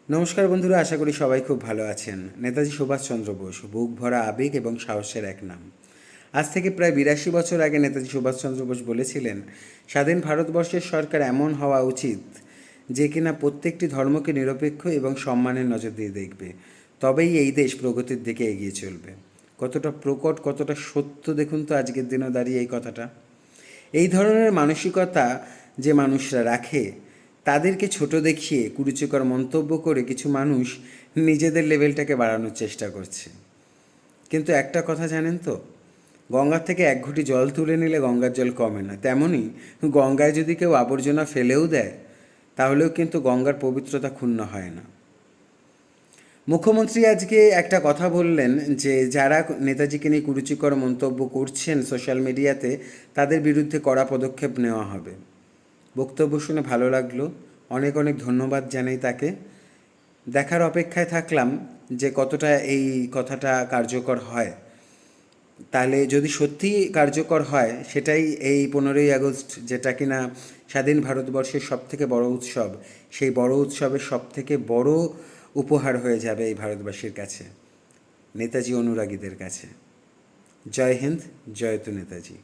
নমস্কার বন্ধুরা, আশা করি সবাই খুব ভালো আছেন। নেতাজি সুভাষচন্দ্র বোস বুক ভরা আবেগ এবং সাহসের এক নাম। আজ থেকে প্রায় 82 বছর আগে নেতাজি সুভাষচন্দ্র বোস বলেছিলেন, স্বাধীন ভারতবর্ষের সরকার এমন হওয়া উচিত যে কিনা প্রত্যেকটি ধর্মকে নিরপেক্ষ এবং সম্মানের নজর দিয়ে দেখবে, তবেই এই দেশ প্রগতির দিকে এগিয়ে চলবে। কতটা প্রকট, কতটা সত্য দেখুন তো আজকের দিনে দাঁড়িয়ে এই কথাটা। এই ধরনের মানসিকতা যে মানুষরা রাখে, তাদেরকে ছোট দেখিয়ে কুরুচিকর মন্তব্য করে কিছু মানুষ নিজেদের লেভেলটাকে বাড়ানোর চেষ্টা করছে। কিন্তু একটা কথা জানেন তো, গঙ্গার থেকে এক ঘটি জল তুলে নিলে গঙ্গার জল কমে না। তেমনই গঙ্গায় যদি কেউ আবর্জনা ফেলেও দেয়, তাহলেও কিন্তু গঙ্গার পবিত্রতা ক্ষুণ্ণ হয় না। মুখ্যমন্ত্রী আজকে একটা কথা বললেন যে যারা নেতাজিকে নিয়ে কুরুচিকর মন্তব্য করছেন সোশ্যাল মিডিয়াতে, তাদের বিরুদ্ধে কড়া পদক্ষেপ নেওয়া হবে। বক্তব্য শুনে ভালো লাগলো, অনেক অনেক ধন্যবাদ জানাই তাকে। দেখার অপেক্ষায় থাকলাম যে কতটা এই কথাটা কার্যকর হয়। তাহলে যদি সত্যিই কার্যকর হয়, সেটাই এই 15ই আগস্ট, যেটা কিনা স্বাধীন ভারতবর্ষের সবথেকে বড় উৎসব, সেই বড় উৎসবের সবথেকে বড় উপহার হয়ে যাবে এই ভারতবাসীর কাছে, নেতাজি অনুরাগীদের কাছে। জয় হিন্দ, জয়তু নেতাজি।